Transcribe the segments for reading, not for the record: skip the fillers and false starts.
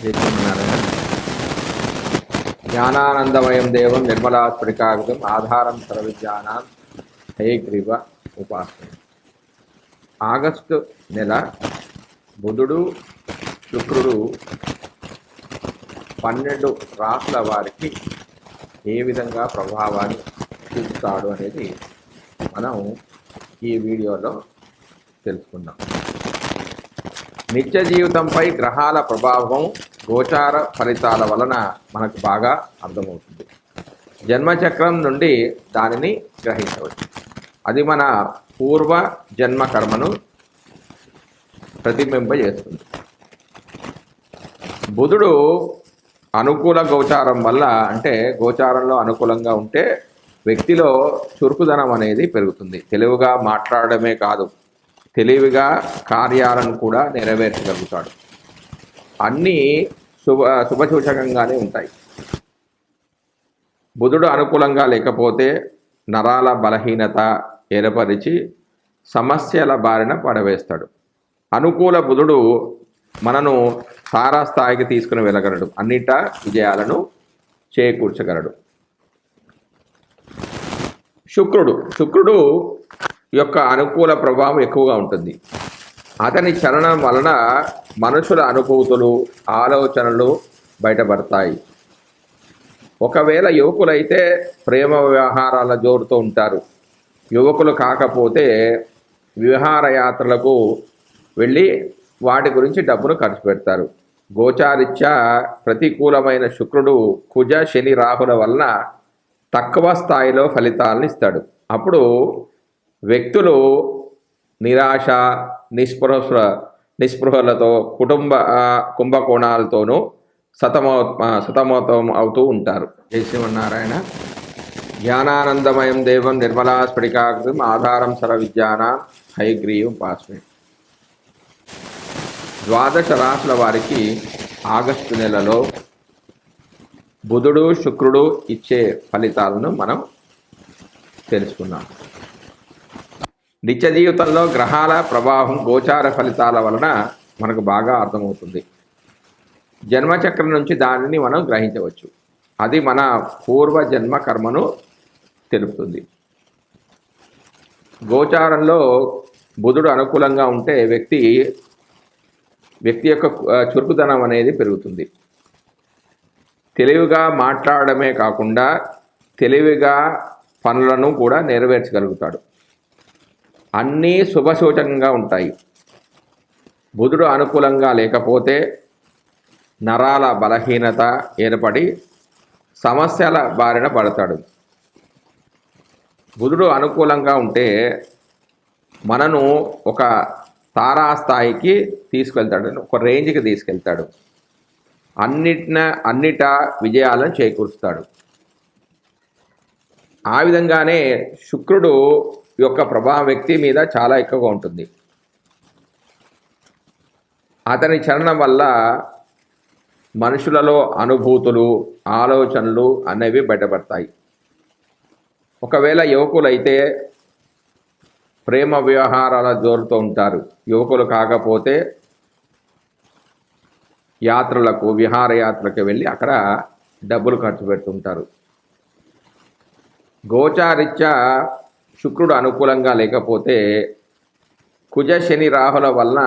జయశ్రీమన్నారాయణ. జ్ఞానానందమయం దేవం నిర్మలాస్ఫటికాగతం ఆధారం సర్వవిద్యానాం హయగ్రీవ ఉపాసన. ఆగస్టు నెల బుధుడు శుక్రుడు 12 రాసుల వారికి ఏ విధంగా ప్రభావాన్ని చూపుతాడు అనేది మనం ఈ వీడియోలో తెలుసుకుందాం. నిత్య జీవితంపై గ్రహాల ప్రభావం గోచార ఫలితాల వలన మనకు బాగా అర్థమవుతుంది. జన్మచక్రం నుండి దానిని గ్రహించవచ్చు. అది మన పూర్వ జన్మ కర్మను ప్రతిబింబజేస్తుంది. బుధుడు అనుకూల గోచారం వల్ల, అంటే గోచారంలో అనుకూలంగా ఉంటే వ్యక్తిలో చురుకుదనం అనేది పెరుగుతుంది. తెలివిగా మాట్లాడమే కాదు, తెలివిగా కార్యాలను కూడా నెరవేర్చగలుగుతాడు. అన్నీ శుభసూచకంగానే ఉంటాయి. బుధుడు అనుకూలంగా లేకపోతే నరాల బలహీనత ఏర్పరిచి సమస్యల బారిన పడవేస్తాడు. అనుకూల బుధుడు మనను తారాస్థాయికి తీసుకుని వెళ్ళగలడు, అన్నిటా విజయాలను చేకూర్చగలడు. శుక్రుడు యొక్క అనుకూల ప్రభావం ఎక్కువగా ఉంటుంది. అతని చలనం వలన మనుషుల అనుభూతులు, ఆలోచనలు బయటపడతాయి. ఒకవేళ యువకులైతే ప్రేమ వ్యవహారాల జోరుతూ ఉంటారు. యువకులు కాకపోతే విహారయాత్రలకు వెళ్ళి వాటి గురించి డబ్బును ఖర్చు పెడతారు. గోచారిత్యా ప్రతికూలమైన శుక్రుడు కుజ శని రాహుల వలన తక్కువ స్థాయిలో ఫలితాలను ఇస్తాడు. అప్పుడు వ్యక్తులు నిరాశ, నిస్పృహలతో, కుంభకోణాలతోనూ సతమతం అవుతూ ఉంటారు. జై శ్రీమన్నారాయణ. జ్ఞానానందమయం దేవం నిర్మలాస్ఫటికాకృతిం ఆధారం సర్వవిద్యానాం హయగ్రీవం ఉపాస్మే. 12 రాశుల వారికి ఆగస్టు నెలలో బుధుడు శుక్రుడు ఇచ్చే ఫలితాలను మనం తెలుసుకున్నాం. నిత్య జీవితంలో గ్రహాల ప్రభావం గోచార ఫలితాల వలన మనకు బాగా అర్థమవుతుంది. జన్మచక్రం నుంచి దానిని మనం గ్రహించవచ్చు. అది మన పూర్వజన్మ కర్మను తెలుపుతుంది. గోచారంలో బుధుడు అనుకూలంగా ఉంటే వ్యక్తి యొక్క చురుకుదనం అనేది పెరుగుతుంది. తెలివిగా మాట్లాడమే కాకుండా తెలివిగా పనులను కూడా నెరవేర్చగలుగుతాడు. అన్నీ శుభసూచకంగా ఉంటాయి. బుధుడు అనుకూలంగా లేకపోతే నరాల బలహీనత ఏర్పడి సమస్యల బారిన పడతాడు. బుధుడు అనుకూలంగా ఉంటే మనను ఒక తారాస్థాయికి తీసుకెళ్తాడు, ఒక రేంజ్కి తీసుకెళ్తాడు. అన్నిటా విజయాలను చేకూరుస్తాడు. ఆ విధంగానే శుక్రుడు యొక్క ప్రభావం వ్యక్తి మీద చాలా ఎక్కువగా ఉంటుంది. అతని చలనం వల్ల మనుషులలో అనుభూతులు, ఆలోచనలు అనేవి బయటపడతాయి. ఒకవేళ యువకులైతే ప్రేమ వ్యవహారాల జోరుతూ ఉంటారు. యువకులు కాకపోతే యాత్రలకు, విహారయాత్రకు వెళ్ళి అక్కడ డబ్బులు ఖర్చు పెడుతుంటారు. గోచారిత్యా శుక్రుడు అనుకూలంగా లేకపోతే కుజ శని రాహుల వలన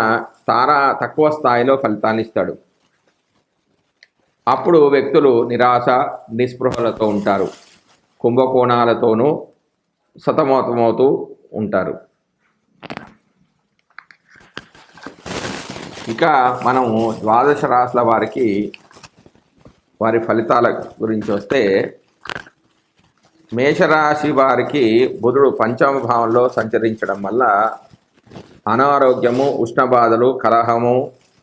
తక్కువ స్థాయిలో ఫలితాన్ని ఇస్తాడు. అప్పుడు వ్యక్తులు నిరాశ, నిస్పృహలతో ఉంటారు. కుంభకోణాలతోనూ సతమతమవుతూ ఉంటారు. ఇక మనము 12 రాశుల వారికి వారి ఫలితాల గురించి వస్తే, మేషరాశి వారికి బుధుడు పంచమ భావంలో సంచరించడం వల్ల అనారోగ్యము, ఉష్ణబాధలు, కలహము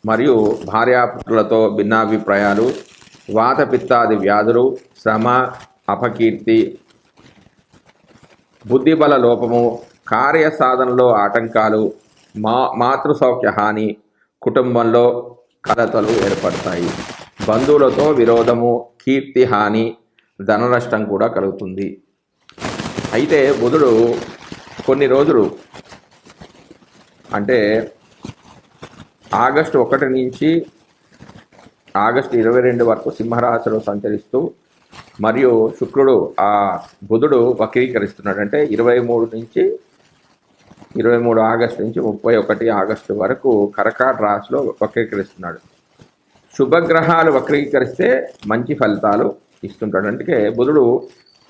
మరియు భార్యాపుత్రులతో భిన్నాభిప్రాయాలు, వాతపిత్తాది వ్యాధులు, శ్రమ, అపకీర్తి, బుద్ధిబల లోపము, కార్యసాధనలో ఆటంకాలు, మాతృసౌఖ్య హాని, కుటుంబంలో కలతలు ఏర్పడతాయి. బంధువులతో విరోధము, కీర్తి హాని, ధన నష్టం కూడా కలుగుతుంది. అయితే బుధుడు కొన్ని రోజులు, అంటే ఆగస్టు 1 నుంచి ఆగస్టు 22 వరకు సింహరాశిలో సంచరిస్తూ, మరియు శుక్రుడు బుధుడు వక్రీకరిస్తున్నాడు. అంటే 23 ఆగస్టు నుంచి 31 ఆగస్టు వరకు కర్కాటక రాశిలో వక్రీకరిస్తున్నాడు. శుభగ్రహాలు వక్రీకరిస్తే మంచి ఫలితాలు ఇస్తుంటాడు. అంటే బుధుడు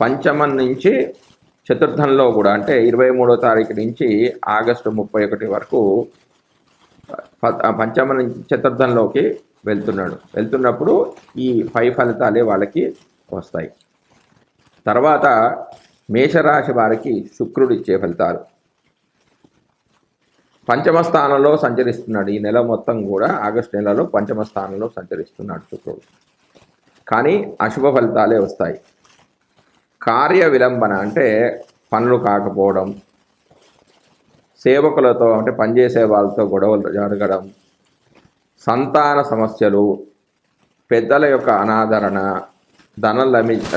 పంచమం నుంచి చతుర్థంలో కూడా, అంటే 23వ తారీఖు నుంచి ఆగస్టు 31 వరకు పంచమం నుంచి చతుర్థంలోకి వెళ్తున్నప్పుడు ఈ పై ఫలితాలే వాళ్ళకి వస్తాయి. తర్వాత మేషరాశి వారికి శుక్రుడు ఇచ్చే ఫలితాలు. పంచమ స్థానంలో సంచరిస్తున్నాడు. ఈ నెల మొత్తం కూడా ఆగస్టు నెలలో పంచమ స్థానంలో సంచరిస్తున్నాడు శుక్రుడు. కానీ అశుభ ఫలితాలే వస్తాయి. కార్య విలంబన, అంటే పనులు కాకపోవడం, సేవకులతో అంటే పనిచేసే వాళ్ళతో గొడవలు జరగడం, సంతాన సమస్యలు, పెద్దల యొక్క అనాదరణ, ధనం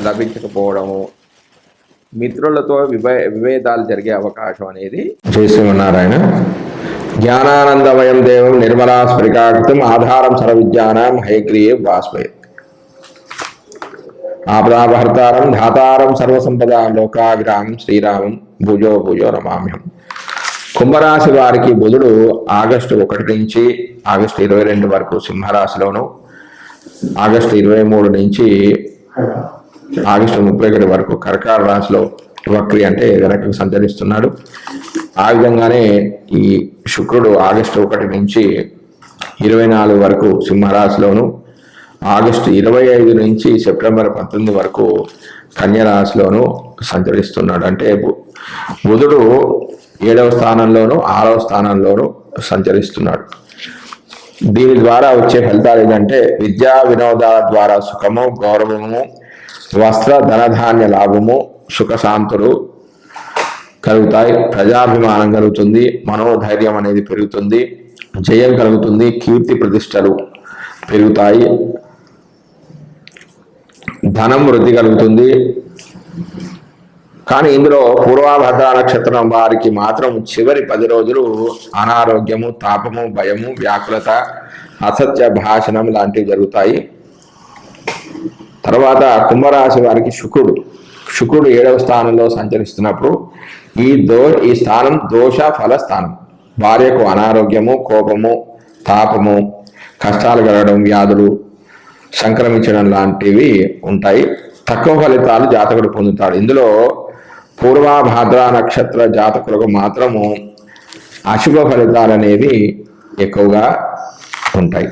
లభించకపోవడము, మిత్రులతో విభేదాలు జరిగే అవకాశం అనేది. జై శ్రీమన్నారాయణ. జ్ఞానానందమయం దేవం నిర్మలా స్ఫటికాకృతిం ఆధారం సర్వవిద్యానాం హయగ్రీయే భాస్వయే ఆపదాపహర్తారం ధాతారం సర్వసంపదా లోకాగ్రామం శ్రీరామం భుజో భుజో రమామ్యం. కుంభరాశి వారికి బుధుడు ఆగస్టు 1 నుంచి ఆగస్టు 22 వరకు సింహరాశిలోను, ఆగస్టు 23 నుంచి ఆగస్టు 31 వరకు కర్కాటక రాశిలో వక్రి, అంటే వెనక్కి సంచరిస్తున్నాడు. ఆ విధంగానే ఈ శుక్రుడు ఆగస్టు 1 నుంచి 24 వరకు సింహరాశిలోను, ఆగస్టు 25 నుంచి సెప్టెంబర్ 19 వరకు కన్యరాశిలోను సంచరిస్తున్నాడు. అంటే బుధుడు 7వ స్థానంలోను 6వ స్థానంలోను సంచరిస్తున్నాడు. దీని ద్వారా వచ్చే ఫలితాలు ఏంటంటే విద్యా వినోదాల ద్వారా సుఖము, గౌరవము, వస్త్ర ధనధాన్య లాభము, సుఖశాంతులు కలుగుతాయి. ప్రజాభిమానం కలుగుతుంది, మనోధైర్యం అనేది పెరుగుతుంది, జయం కలుగుతుంది, కీర్తి ప్రతిష్టలు పెరుగుతాయి, ధనం వృద్ధి కలుగుతుంది. కానీ ఇందులో పూర్వభద్ర నక్షత్రం వారికి మాత్రం చివరి 10 రోజులు అనారోగ్యము, తాపము, భయము, వ్యాకులత, అసత్య భాషణం లాంటివి జరుగుతాయి. తర్వాత కుంభరాశి వారికి శుక్రుడు 7వ స్థానంలో సంచరిస్తున్నప్పుడు ఈ స్థానం దోష ఫల స్థానం. భార్యకు అనారోగ్యము, కోపము, తాపము, కష్టాలు కలగడం, వ్యాధులు సంక్రమించడం లాంటివి ఉంటాయి. తక్కువ ఫలితాలు జాతకుడు పొందుతాడు. ఇందులో పూర్వభాద్ర నక్షత్ర జాతకులకు మాత్రము అశుభ ఫలితాలు అనేవి ఎక్కువగా ఉంటాయి.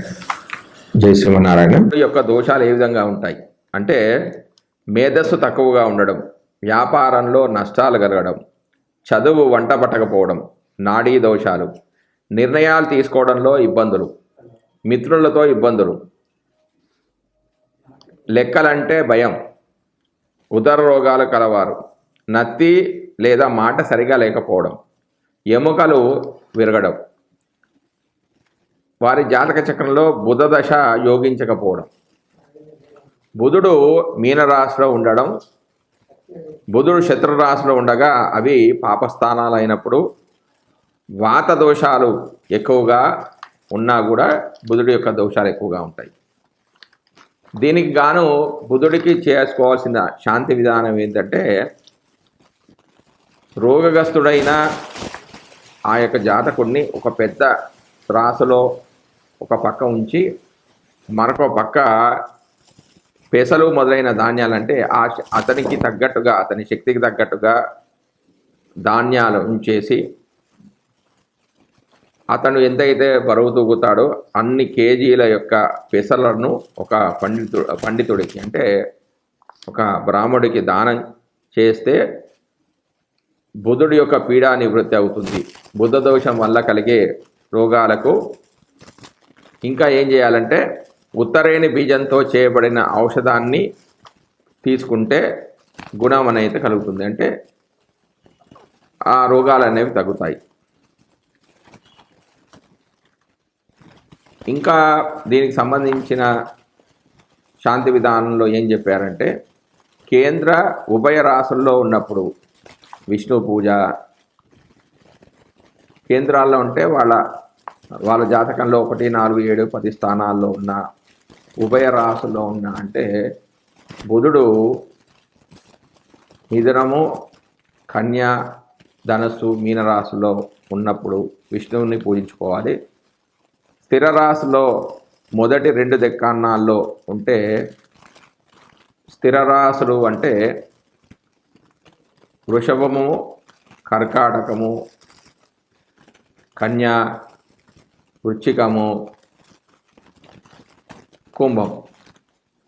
జై శ్రీమన్నారాయణ. యొక్క దోషాలు ఏ విధంగా ఉంటాయి అంటే మేధస్సు తక్కువగా ఉండడం, వ్యాపారంలో నష్టాలు కలగడం, చదువు వంట పట్టకపోవడం, నాడీ దోషాలు, నిర్ణయాలు తీసుకోవడంలో ఇబ్బందులు, మిత్రులతో ఇబ్బందులు, లెక్కలంటే భయం, ఉదర రోగాలు కలవారు, నత్తి లేదా మాట సరిగా లేకపోవడం, ఎముకలు విరగడం, వారి జాతక చక్రంలో బుధ దశ యోగించకపోవడం, బుధుడు మీనరాశిలో ఉండడం, బుధుడు శత్రురాశిలో ఉండగా అవి పాపస్థానాలు అయినప్పుడు, వాత దోషాలు ఎక్కువగా ఉన్నా కూడా బుధుడి యొక్క దోషాలు ఎక్కువగా ఉంటాయి. దీనికి గాను బుధుడికి చేసుకోవాల్సిన శాంతి విధానం ఏంటంటే రోగగ్రస్తుడైన ఆ యొక్క జాతకుడిని ఒక పెద్ద త్రాసులో ఒక పక్క ఉంచి మరొక పక్క పెసలు మొదలైన ధాన్యాలంటే అతనికి తగ్గట్టుగా, అతని శక్తికి తగ్గట్టుగా ధాన్యాలు ఉంచేసి అతను ఎంతైతే బరువు తూగుతాడో అన్ని కేజీల యొక్క పెసలను ఒక పండితుడికి అంటే ఒక బ్రాహ్మడికి దానం చేస్తే బుధుడి యొక్క పీడా నివృత్తి అవుతుంది. బుధ దోషం వల్ల కలిగే రోగాలకు ఇంకా ఏం చేయాలంటే ఉత్తరేణి బీజంతో చేయబడిన ఔషధాన్ని తీసుకుంటే గుణం అనేది కలుగుతుంది. అంటే ఆ రోగాలు అనేవి తగ్గుతాయి. ఇంకా దీనికి సంబంధించిన శాంతి విధానంలో ఏం చెప్పారంటే కేంద్ర ఉభయ రాశుల్లో ఉన్నప్పుడు విష్ణు పూజ, కేంద్రాల్లో ఉంటే వాళ్ళ జాతకంలో 1, 4, 7, 10 స్థానాల్లో ఉన్న ఉభయ రాశుల్లో ఉన్న అంటే బుధుడు మిథునము, కన్యా, ధనస్సు, మీనరాశిలో ఉన్నప్పుడు విష్ణువుని పూజించుకోవాలి. స్థిర రాశిలో మొదటి 2 దెక్కాన్నాల్లో ఉంటే, స్థిర రాశులు అంటే వృషభము, కర్కాటకము, కన్యా, వృశ్చికము, కుంభం,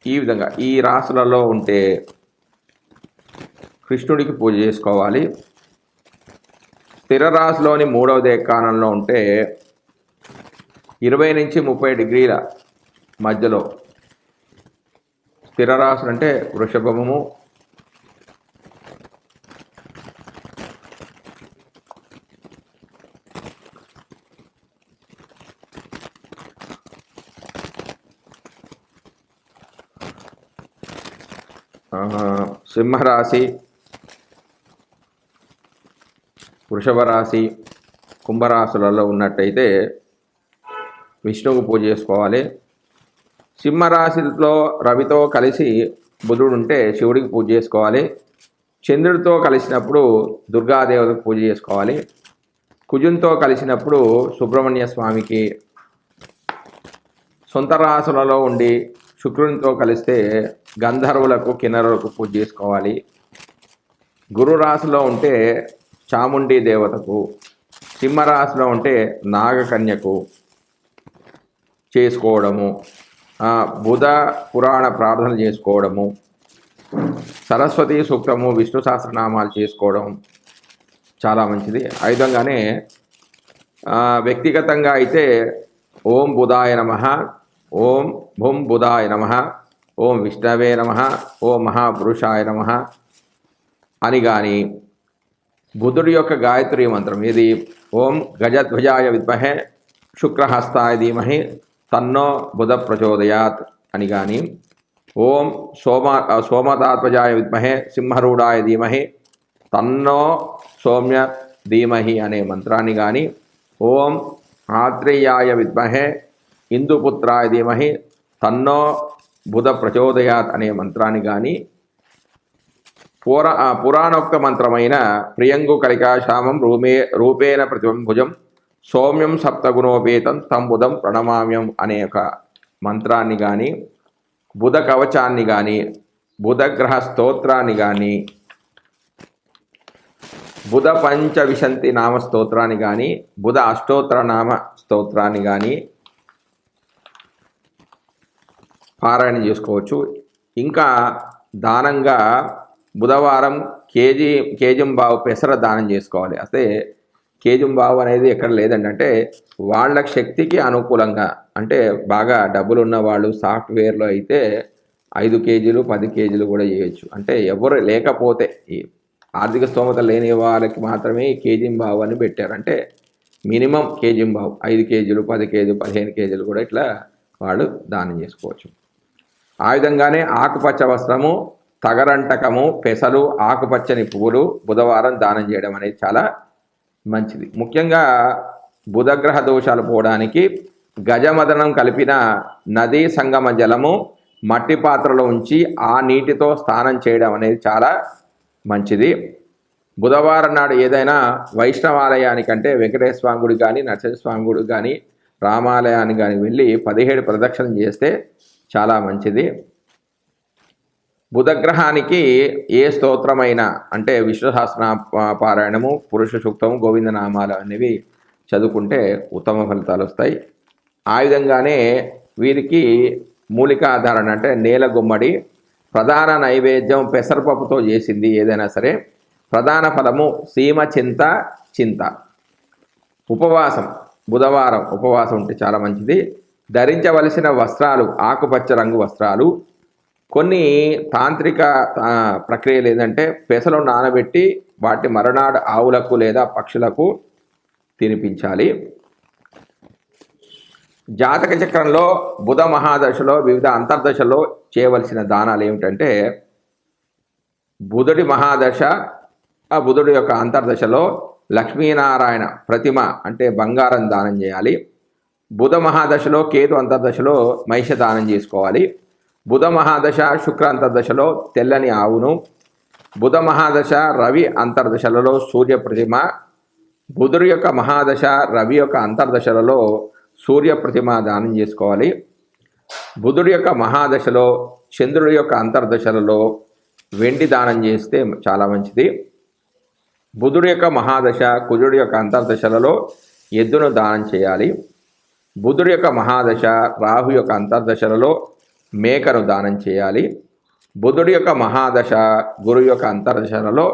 ఈ విధంగా ఈ రాశులలో ఉంటే కృష్ణుడికి పూజ చేసుకోవాలి. స్థిర రాశిలోని 3వ దేకానంలో ఉంటే 20 నుంచి 30 డిగ్రీల మధ్యలో స్థిర రాశులు అంటే వృషభము, సింహరాశి, వృషభ రాశి, కుంభరాశులలో ఉన్నట్టయితే విష్ణువుకు పూజ చేసుకోవాలి. సింహరాశిలో రవితో కలిసి బుధుడు ఉంటే శివుడికి పూజ చేసుకోవాలి. చంద్రుడితో కలిసినప్పుడు దుర్గాదేవతకు పూజ చేసుకోవాలి. కుజునితో కలిసినప్పుడు సుబ్రహ్మణ్య స్వామికి, సొంత రాశులలో ఉండి శుక్రునితో కలిస్తే గంధర్వులకు, కిన్నరులకు పూజ చేసుకోవాలి. గురు రాశిలో ఉంటే చాముండి దేవతకు, సింహరాశిలో ఉంటే నాగకన్యకు చేసుకోవడము, బుధ పురాణ ప్రార్థన చేసుకోవడము, సరస్వతి సూక్తము, విష్ణు సహస్రనామాలు చేసుకోవడం చాలా మంచిది. ఆ విధంగానే వ్యక్తిగతంగా అయితే ఓం బుధాయ నమః, ఓం భుం బుధాయ నమః, ఓం విష్ణవే నమః, ఓం మహాపురుషాయ నమః అని కానీ, బుధుడి యొక్క గాయత్రి మంత్రం ఇది ఓం గజధ్వజాయ విద్మహే శుక్రహస్తాయ ధీమహి తన్నో బుధ ప్రచోదయాత్ అని కానీ, ఓం సోమతాత్వజాయ విద్మహే సింహరూఢాయ ధీమహి తన్నో సౌమ్య ధీమహి అనే మంత్రాన్ని కానీ, ఓం ఆత్రేయాయ విద్మహే ఇందుపుత్రాయ ధీమహి తన్నో బుధ ప్రచోదయాత్ అనే మంత్రాన్ని కానీ, పురాణోక్త మంత్రమైన ప్రియంగు కలికాశామం రూపేణ ప్రతిభుజం సౌమ్యం సప్తగుణోపేతం తం బుధం ప్రణమామ్యం అనే ఒక మంత్రాన్ని కానీ, బుధ కవచాన్ని కానీ, బుధగ్రహ స్తోత్రాన్ని కానీ, బుధ పంచవిశంతి నామ స్తోత్రాన్ని కానీ, బుధ అష్టోత్తర నామ స్తోత్రాన్ని కానీ పారాయణ చేసుకోవచ్చు. ఇంకా దానంగా బుధవారం కేజంబావు పెసర దానం చేసుకోవాలి. అయితే కేజంబావు అనేది ఎక్కడ లేదండి, అంటే వాళ్ళ శక్తికి అనుకూలంగా, అంటే బాగా డబ్బులు ఉన్న వాళ్ళు సాఫ్ట్వేర్లో అయితే 5 కేజీలు 10 కేజీలు కూడా చేయొచ్చు. అంటే ఎవరు లేకపోతే ఈ ఆర్థిక స్తోమత లేని వాళ్ళకి మాత్రమే ఈ కేజంబావు అని పెట్టారు. అంటే మినిమం కేజంబావు 5 కేజీలు 10 కేజీలు 15 కేజీలు కూడా ఇట్లా వాళ్ళు దానం చేసుకోవచ్చు. ఆ విధంగానే ఆకుపచ్చ వస్త్రము, తగరంటకము, పెసలు, ఆకుపచ్చని పువ్వులు బుధవారం దానం చేయడం అనేది చాలా మంచిది. ముఖ్యంగా బుధగ్రహ దోషాలు పోవడానికి గజమదనం కలిపిన నదీ సంగమ జలము మట్టి పాత్రలో ఉంచి ఆ నీటితో స్నానం చేయడం అనేది చాలా మంచిది. బుధవారం నాడు ఏదైనా వైష్ణవాలయానికంటే వెంకటేశ్వర స్వామి గుడి కానీ, నరసింహస్వామి గుడి కానీ, రామాలయానికి కానీ వెళ్ళి 17 ప్రదక్షిణం చేస్తే చాలా మంచిది. బుధగ్రహానికి ఏ స్తోత్రమైనా, అంటే విష్ణు సహస్ర పారాయణము, పురుష సూక్తము, గోవిందనామాలు అనేవి చదువుకుంటే ఉత్తమ ఫలితాలు వస్తాయి. ఆ విధంగానే వీరికి మూలికాధారణ అంటే నేల గుమ్మడి, ప్రధాన నైవేద్యం పెసరపప్పుతో చేసింది ఏదైనా సరే, ప్రధాన ఫలము సీమ చింత. ఉపవాసం, బుధవారం ఉపవాసం ఉంటే చాలా మంచిది. ధరించవలసిన వస్త్రాలు ఆకుపచ్చ రంగు వస్త్రాలు. కొన్ని తాంత్రిక ప్రక్రియలు ఏంటంటే పెసలు నానబెట్టి వాటి మరునాడు ఆవులకు లేదా పక్షులకు తినిపించాలి. జాతక చక్రంలో బుధ మహాదశలో వివిధ అంతర్దశలో చేయవలసిన దానాలు ఏమిటంటే, బుధుడి మహాదశ, ఆ బుధుడి యొక్క అంతర్దశలో లక్ష్మీనారాయణ ప్రతిమ అంటే బంగారం దానం చేయాలి. బుధ మహాదశలో కేతు అంతర్దశలో మహిష దానం చేసుకోవాలి. బుధ మహాదశ శుక్ర అంతర్దశలో తెల్లని ఆవును, బుధ మహాదశ రవి అంతర్దశలలో సూర్య ప్రతిమ, బుధుడి యొక్క మహాదశ రవి యొక్క అంతర్దశలలో సూర్య ప్రతిమ దానం చేసుకోవాలి. బుధుడి యొక్క మహాదశలో చంద్రుడి యొక్క అంతర్దశలలో వెండి దానం చేస్తే చాలా మంచిది. బుధుడి యొక్క మహాదశ కుజుడి యొక్క అంతర్దశలలో ఎద్దును దానం చేయాలి. బుధుడి యొక్క మహాదశ రాహు యొక్క అంతర్దశలలో మేకను దానం చేయాలి. బుధుడి యొక్క మహాదశ గురు యొక్క అంతర్దశలలో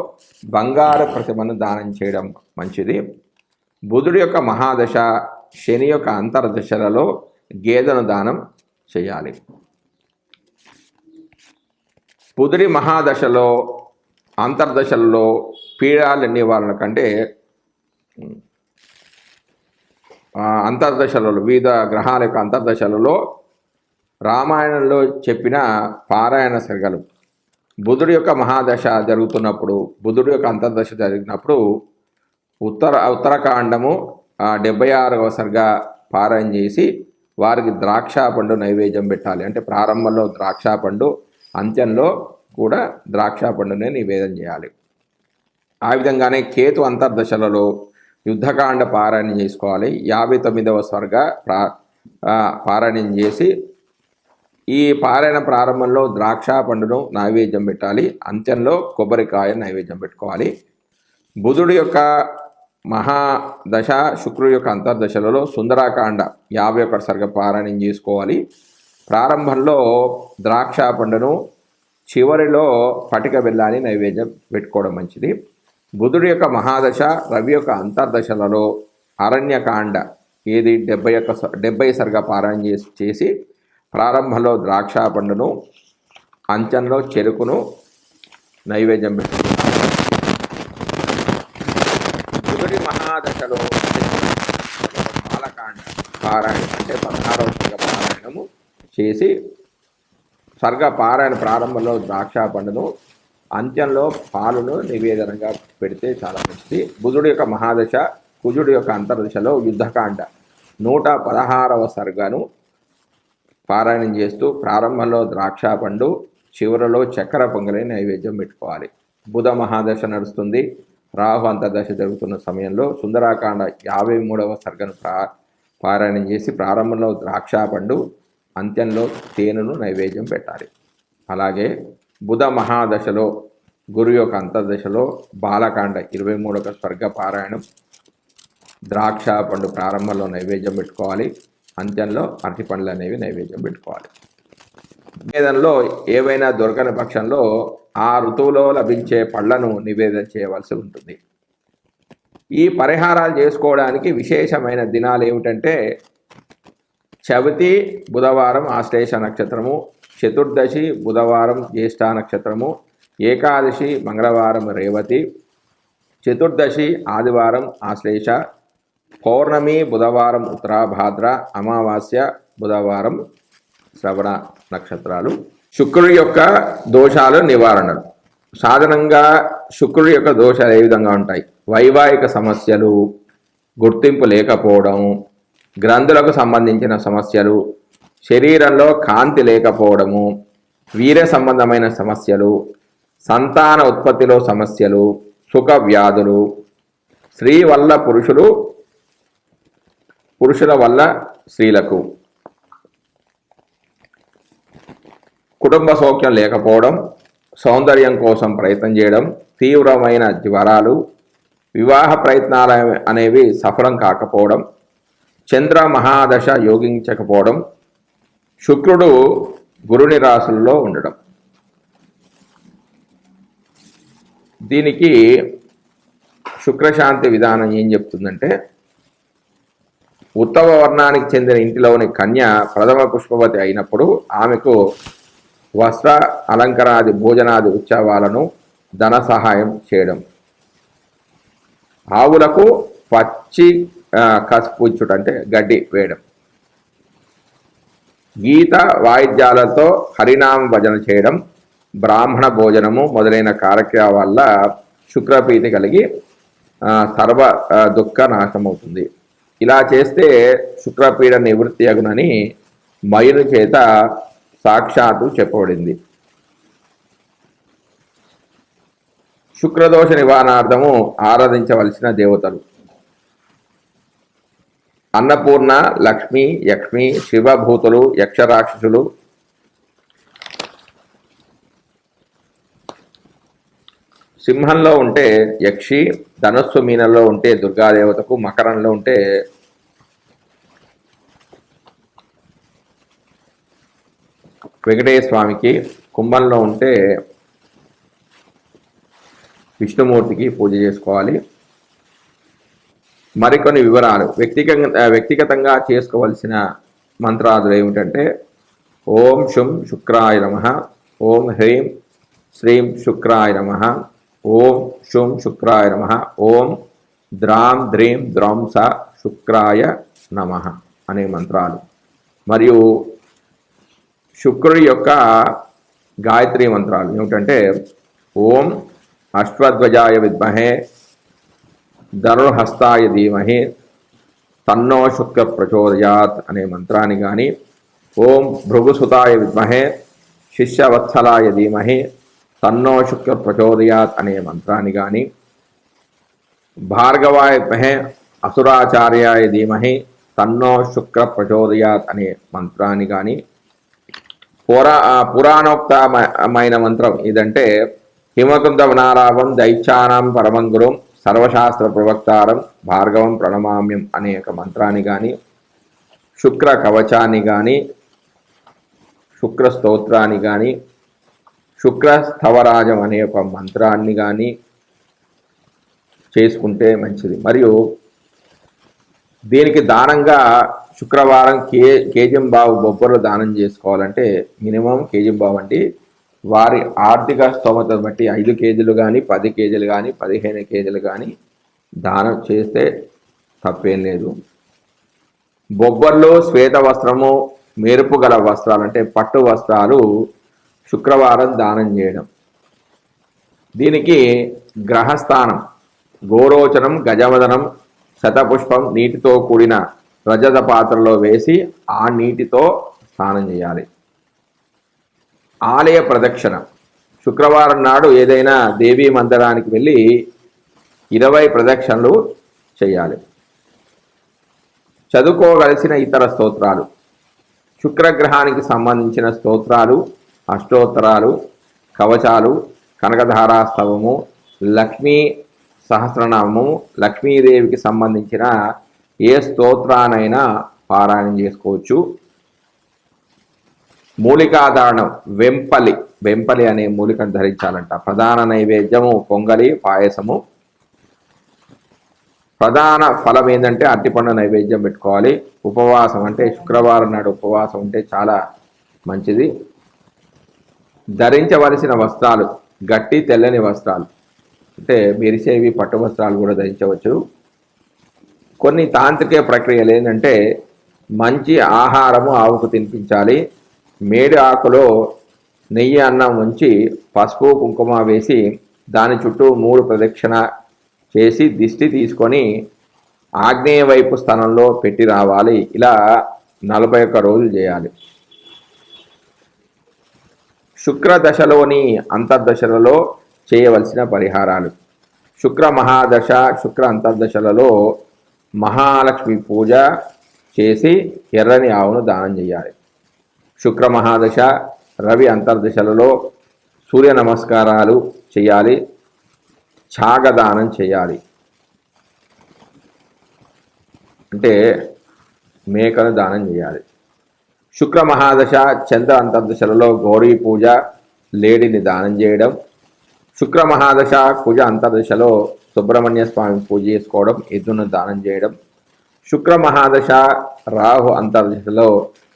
బంగారు ప్రతిమను దానం చేయడం మంచిది. బుధుడి యొక్క మహాదశ శని యొక్క అంతర్దశలలో గేదెను దానం చేయాలి. బుధుడి మహాదశలో అంతర్దశలలో పీడాల నివారణ కంటే అంతర్దశలలో వివిధ గ్రహాల యొక్క అంతర్దశలలో రామాయణంలో చెప్పిన పారాయణ సర్గలు బుధుడి యొక్క మహాదశ జరుగుతున్నప్పుడు, బుధుడి యొక్క అంతర్దశ జరిగినప్పుడు ఉత్తరకాండము 76వ సర్గ పారాయణ చేసి వారికి ద్రాక్ష పండు నైవేద్యం పెట్టాలి. అంటే ప్రారంభంలో ద్రాక్ష పండు, అంత్యంలో కూడా ద్రాక్ష పండునే నివేదన చేయాలి. ఆ విధంగానే కేతు అంతర్దశలలో యుద్ధకాండ పారాయణం చేసుకోవాలి. 59వ సర్గ పారాయణం చేసి ఈ పారాయణ ప్రారంభంలో ద్రాక్ష పండును నైవేద్యం పెట్టాలి, అంత్యంలో కొబ్బరికాయ నైవేద్యం పెట్టుకోవాలి. బుధుడి యొక్క మహాదశ శుక్రుడి యొక్క అంతర్దశలలో సుందరాకాండ 51 సర్గ పారాయణం చేసుకోవాలి. ప్రారంభంలో ద్రాక్ష పండును, చివరిలో పటిక బెల్లాన్ని నైవేద్యం పెట్టుకోవడం మంచిది. బుధుడి యొక్క మహాదశ రవి యొక్క అంతర్దశలలో అరణ్యకాండ 70 సర్గ పారాయణ చేసి ప్రారంభంలో ద్రాక్ష పండును, అంత్యంలో చెరుకును నైవేద్యం పెట్టుకోవాలి. బుధుడి మహాదశలో బాలకాండ పారాయణ అంటే 16వ సర్గ పారాయణము చేసి సర్గ పారాయణ ప్రారంభంలో ద్రాక్ష పండును, అంత్యంలో పాలును నివేదనగా పెడితే చాలా మంచిది. బుధుడి యొక్క మహాదశ కుజుడి యొక్క అంతర్దశలో యుద్ధకాండ 116వ సర్గను పారాయణం చేస్తూ ప్రారంభంలో ద్రాక్ష పండు, చివరిలో చక్కెర పొంగలి నైవేద్యం పెట్టుకోవాలి. బుధ మహాదశ నడుస్తుంది, రాహు అంతర్దశ జరుగుతున్న సమయంలో సుందరాకాండ 53వ సర్గను పారాయణం చేసి ప్రారంభంలో ద్రాక్ష పండు, అంత్యంలో తేనెను నైవేద్యం పెట్టాలి. అలాగే బుధ మహాదశలో గురు యొక్క అంతర్దశలో బాలకాండ 23వ సర్గ పారాయణం, ద్రాక్ష పండు ప్రారంభంలో నైవేద్యం పెట్టుకోవాలి, అంత్యంలో అరటి పండ్లు అనేవి నైవేద్యం పెట్టుకోవాలి. నివేదనలో ఏవైనా దొరకని పక్షంలో ఆ ఋతువులో లభించే పళ్లను నివేదన చేయవలసి ఉంటుంది. ఈ పరిహారాలు చేసుకోవడానికి విశేషమైన దినాలు ఏమిటంటే చవితి బుధవారం ఆశ్లేష నక్షత్రము, చతుర్దశి బుధవారం జ్యేష్ఠ నక్షత్రము, ఏకాదశి మంగళవారం రేవతి, చతుర్దశి ఆదివారం ఆశ్లేష, పౌర్ణమి బుధవారం ఉత్తరాభాద్ర, అమావాస్య బుధవారం శ్రవణ నక్షత్రాలు. శుక్రుడి యొక్క దోషాలు నివారణలు. సాధారణంగా శుక్రుడి యొక్క దోషాలు ఏ విధంగా ఉంటాయి? వైవాహిక సమస్యలు, గుర్తింపు లేకపోవడం, గ్రంథులకు సంబంధించిన సమస్యలు, శరీరంలో కాంతి లేకపోవడము, వీర్య సంబంధమైన సమస్యలు, సంతాన ఉత్పత్తిలో సమస్యలు, సుఖ వ్యాధులు, స్త్రీ వల్ల పురుషులు, పురుషుల వల్ల స్త్రీలకు, కుటుంబ సౌఖ్యం లేకపోవడం, సౌందర్యం కోసం ప్రయత్నం చేయడం, తీవ్రమైన జ్వరాలు, వివాహ ప్రయత్నాలు అనేవి సఫలం కాకపోవడం, చంద్ర మహాదశ యోగించకపోవడం, శుక్రుడు గురుని రాశుల్లో ఉండడం. దీనికి శుక్రశాంతి విధానం ఏం చెప్తుందంటే, ఉత్తమ వర్ణానికి చెందిన ఇంటిలోని కన్య ప్రథమ పుష్పవతి అయినప్పుడు ఆమెకు వస్త్ర అలంకరాది భోజనాది ఉత్సవాలను ధన సహాయం చేయడం, ఆవులకు పచ్చి కసుపుచ్చుట అంటే గడ్డి వేయడం, గీత వాయిద్యాలతో హరినామ భజన చేయడం, బ్రాహ్మణ భోజనము మొదలైన కార్యక్రమాల వల్ల శుక్రప్రీతి కలిగి సర్వ దుఃఖ నాశనమవుతుంది. ఇలా చేస్తే శుక్రపీడ నివృత్తి అగునని మయుని చేత సాక్షాత్తు చెప్పబడింది. శుక్రదోష నివారణార్థము ఆరాధించవలసిన దేవతలు: అన్నపూర్ణ, లక్ష్మి, యక్ష్మి, శివభూతులు, యక్షరాక్షసులు, సింహంలో ఉంటే యక్షి, ధనుస్సు మీనంలో ఉంటే దుర్గాదేవతకు, మకరంలో ఉంటే వెంకటేశ్వర స్వామికి, కుంభంలో ఉంటే విష్ణుమూర్తికి పూజ చేసుకోవాలి. మరికొన్ని వివరాలు: వ్యక్తిగతంగా చేసుకోవలసిన మంత్రాదులు ఏమిటంటే ఓం శుం శుక్రాయ నమః, ఓం హ్రీం శ్రీం శుక్రాయ నమః, ఓం శుం శుక్రాయ నమః, ఓం ద్రాం ద్రీం ద్రౌంస శుక్రాయ నమః అనే మంత్రాలు. మరియు శుక్రుడి యొక్క గాయత్రి మంత్రాలు ఏమిటంటే ఓం అశ్వధ్వజాయ విద్మహే ధనుర్హస్తాయ ధీమహి తన్నో శుక్ర ప్రచోదయాత్ అనే మంత్రాన్ని కానీ, ఓం భృగుసుతాయ విద్మహే శిష్యవత్సలాయ ధీమహి తన్నో శుక్ర ప్రచోదయాత్ అనే మంత్రాన్ని కానీ, భార్గవాయ విద్మహే అసురాచార్యాయ ధీమహి తన్నో శుక్ర ప్రచోదయాత్ అనే మంత్రాన్ని కానీ, పురాణోక్తమైన మంత్రం ఇదంటే హిమకుంద వనారావం దైత్యానాం పరమం గురుం సర్వశాస్త్ర ప్రవక్తారం భార్గవం ప్రణమామ్యం అనే ఒక మంత్రాన్ని కానీ, శుక్ర కవచాన్ని కానీ, శుక్ర స్తోత్రాన్ని కానీ, శుక్ర స్థవరాజం అనే ఒక మంత్రాన్ని కానీ చేసుకుంటే మంచిది. మరియు దీనికి దానంగా శుక్రవారం కేజీంబావు బొబ్బర్లు దానం చేసుకోవాలంటే మినిమం కేజీంబావు అండి. వారి ఆర్థిక స్తోమతను బట్టి 5 కేజీలు కానీ 10 కేజీలు కానీ 15 కేజీలు కానీ దానం చేస్తే తప్పేం లేదు. బొబ్బర్లు, శ్వేత వస్త్రము, మెరుపు గల వస్త్రాలు అంటే పట్టు వస్త్రాలు శుక్రవారం దానం చేయడం. దీనికి గ్రహస్థానం గోరోచనం, గజవదనం, శతపుష్పం నీటితో కూడిన రజత పాత్రలో వేసి ఆ నీటితో స్నానం చేయాలి. ఆలయ ప్రదక్షిణ శుక్రవారం నాడు ఏదైనా దేవీ మందిరానికి వెళ్ళి 20 ప్రదక్షిణలు చేయాలి. చదువుకోవలసిన ఇతర స్తోత్రాలు: శుక్రగ్రహానికి సంబంధించిన స్తోత్రాలు, అష్టోత్తరాలు, కవచాలు, కనకధారాస్తవము, లక్ష్మీ సహస్రనామము, లక్ష్మీదేవికి సంబంధించిన ఏ స్తోత్రానైనా పారాయణం చేసుకోవచ్చు. మూలికాధారణం వెంపలి అనే మూలికను ధరించాలంట. ప్రధాన నైవేద్యము పొంగలి, పాయసము. ప్రధాన ఫలం ఏంటంటే అరటిపండు నైవేద్యం పెట్టుకోవాలి. ఉపవాసం అంటే శుక్రవారం నాడు ఉపవాసం ఉంటే చాలా మంచిది. ధరించవలసిన వస్త్రాలు గట్టి తెల్లని వస్త్రాలు అంటే మెరిసేవి పట్టు వస్త్రాలు కూడా ధరించవచ్చు. కొన్ని తాంత్రిక ప్రక్రియలు ఏంటంటే మంచి ఆహారము ఆవుకు తినిపించాలి. మేడి ఆకులో నెయ్యి అన్నం ఉంచి పసుపు కుంకుమ వేసి దాని చుట్టూ 3 ప్రదక్షిణ చేసి దిష్టి తీసుకొని ఆగ్నేయ వైపు స్థానంలో పెట్టి రావాలి. ఇలా 41 రోజులు చేయాలి. శుక్రదశలోని అంతర్దశలలో చేయవలసిన పరిహారాలు: శుక్ర మహాదశ, శుక్ర అంతర్దశలలో మహాలక్ష్మి పూజ చేసి ఎర్రని ఆవును దానం చేయాలి. శుక్ర మహాదశ, రవి అంతర్దశలలో సూర్య నమస్కారాలు చేయాలి. ఛాగదానం చేయాలి అంటే మేకను దానం చేయాలి. శుక్ర మహాదశ, చంద్ర అంతర్దశలలో గౌరీ పూజ, లేడిని దానం చేయడం. శుక్ర మహాదశ, కుజ అంతర్దశలో సుబ్రహ్మణ్య స్వామి పూజ చేసుకోవడం, ఎద్దును దానం చేయడం. శుక్ర మహాదశ, రాహు అంతర్దశలో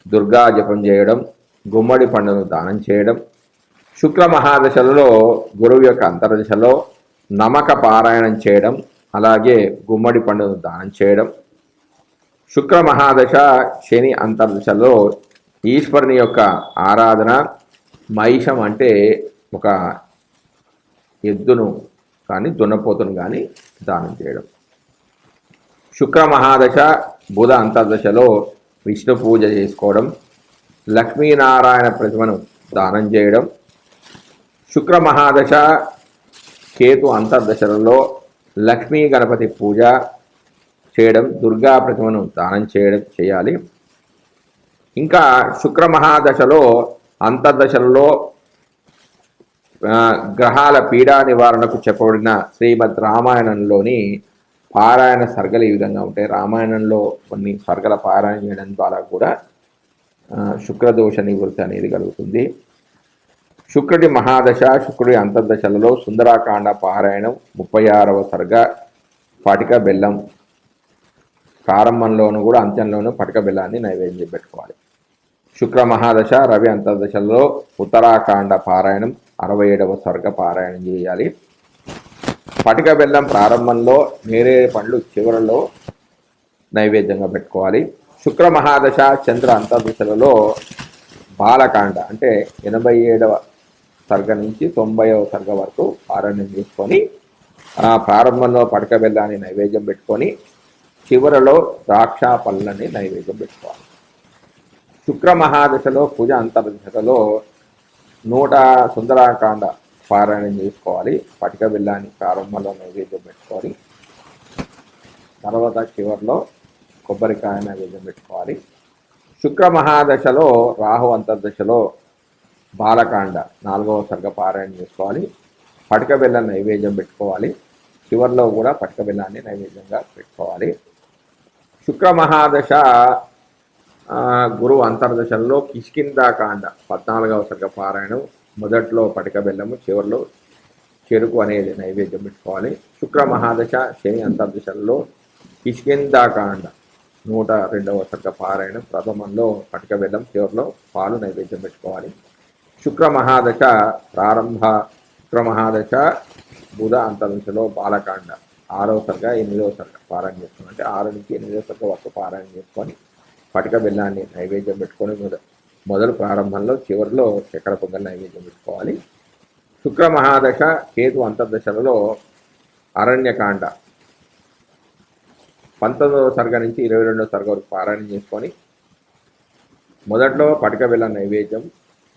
దుర్గా జపం చేయడం, గుమ్మడి పండును దానం చేయడం. శుక్ర మహాదశలలో గురువు యొక్క అంతర్దశలో నమక పారాయణం చేయడం, అలాగే గుమ్మడి పండును దానం చేయడం. శుక్ర మహాదశ, శని అంతర్దశలో ఈశ్వరుని యొక్క ఆరాధన, మహిషం అంటే ఒక ఎద్దును కానీ దున్నపోతును కానీ దానం చేయడం. శుక్ర మహాదశ బుధ అంతర్దశలో విష్ణు పూజ చేసుకోవడం, లక్ష్మీనారాయణ ప్రతిమను దానం చేయడం, శుక్ర మహాదశ కేతు అంతర్దశలలో లక్ష్మీ గణపతి పూజ చేయడం, దుర్గా ప్రతిమను దానం చేయాలి. ఇంకా శుక్ర మహాదశలో అంతర్దశలలో గ్రహాల పీడా నివారణకు చెప్పబడిన శ్రీమద్ రామాయణంలోని పారాయణ సర్గలు ఈ విధంగా ఉంటాయి. రామాయణంలో కొన్ని సర్గల పారాయణ చేయడం ద్వారా కూడా శుక్రదోష నివృత్తి అనేది కలుగుతుంది. శుక్రుడి మహాదశ, శుక్రుడి అంతర్దశలలో సుందరాకాండ పారాయణం, 36వ సర్గ, పటిక బెల్లం, ప్రారంభంలోనూ కూడా అంత్యంలోనూ పటిక బెల్లాన్ని నైవేద్యం పెట్టుకోవాలి. శుక్ర మహాదశ, రవి అంతర్దశలలో ఉత్తరాకాండ పారాయణం, 67వ సర్గ పారాయణం చేయాలి. పటిక బెల్లం ప్రారంభంలో, నేరేడు పండ్లు చివరలో నైవేద్యంగా పెట్టుకోవాలి. శుక్ర మహాదశ, చంద్ర అంతర్దశలలో బాలకాండ అంటే 87వ సర్గ నుంచి 90వ సర్గ వరకు పారాయణం చేసుకొని ప్రారంభంలో పటిక బెల్లాన్ని నైవేద్యం పెట్టుకొని చివరలో ద్రాక్ష పళ్ళని నైవేద్యం పెట్టుకోవాలి. శుక్ర మహాదశలో పూజ అంతర్దశలో 100 సుందరాకాండ పారాయణం చేసుకోవాలి. పటిక బెల్లాన్ని ప్రారంభంలో నైవేద్యం పెట్టుకోవాలి. తర్వాత చివరిలో కొబ్బరికాయ నైవేద్యం పెట్టుకోవాలి. శుక్ర మహాదశలో రాహు అంతర్దశలో బాలకాండ 4వ సర్గ పారాయణ చేసుకోవాలి. పటిక బెల్లం నైవేద్యం పెట్టుకోవాలి. చివరిలో కూడా పటిక బెల్లాన్ని నైవేద్యంగా పెట్టుకోవాలి. శుక్ర మహాదశ గురువు అంతర్దశల్లో కిష్కిందాకాండ 14వ సర్గ పారాయణం, మొదట్లో పటిక బెల్లము, చివరిలో చెరుకు అనేది నైవేద్యం పెట్టుకోవాలి. శుక్ర మహాదశ శని అంతర్దశల్లో కిష్కిందాకాండ 102వ సర్గ పారాయణం, ప్రథమంలో పటిక బెల్లం, చివరిలో పాలు నైవేద్యం పెట్టుకోవాలి. శుక్ర మహాదశ ప్రారంభ, శుక్ర మహాదశ బుధ అంతర్దశలో బాలకాండ 6వ సర్గ 8వ సర్గ పారాయణ చేసుకుని, అంటే 6 నుంచి 8వ సర్గ వరకు పారాయణ చేసుకొని పటిక బెల్లాన్ని నైవేద్యం పెట్టుకొని మొదలు ప్రారంభంలో, చివరిలో చక్కెర పొంగల్ నైవేద్యం పెట్టుకోవాలి. శుక్ర మహాదశ కేతు అంతర్దశలలో అరణ్యకాండ 19వ సర్గ నుంచి 22వ సర్గ వరకు పారాయణ చేసుకొని మొదట్లో పటిక బెల్లం నైవేద్యం,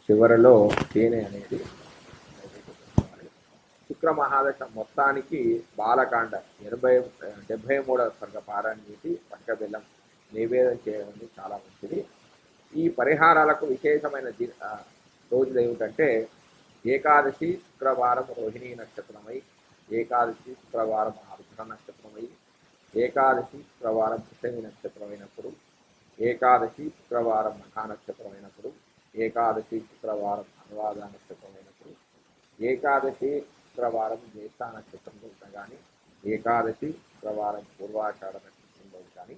చివరిలో తేనె అనేది నైవేద్యం పెట్టుకోవాలి. శుక్ర మహాదశ మొత్తానికి బాలకాండ 73వ సర్గ పారాయణ చేసి పటిక బెల్లం నివేదన చేయడం చాలా మంచిది. ఈ పరిహారాలకు విశేషమైన రోజులు ఏమిటంటే ఏకాదశి శుక్రవారం రోహిణీ నక్షత్రమై, ఏకాదశి శుక్రవారం ఆరుద్ర నక్షత్రమై, ఏకాదశి శుక్రవారం పుష్యమి నక్షత్రమైనప్పుడు, ఏకాదశి శుక్రవారం మఖా నక్షత్రమైనప్పుడు, ఏకాదశి శుక్రవారం అనురాధ నక్షత్రమైనప్పుడు, ఏకాదశి శుక్రవారం జ్యేష్ఠ నక్షత్రంలో కానీ, ఏకాదశి శుక్రవారం పూర్వాషాఢ నక్షత్రంలో కానీ,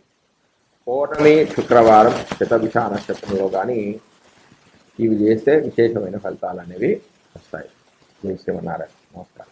పౌర్ణమి శుక్రవారం శతభిష నక్షత్రంలో కానీ ఇవి చేస్తే విశేషమైన ఫలితాలు అనేవి వస్తాయి. జై శ్రీమన్నారాయణ. నమస్కారం.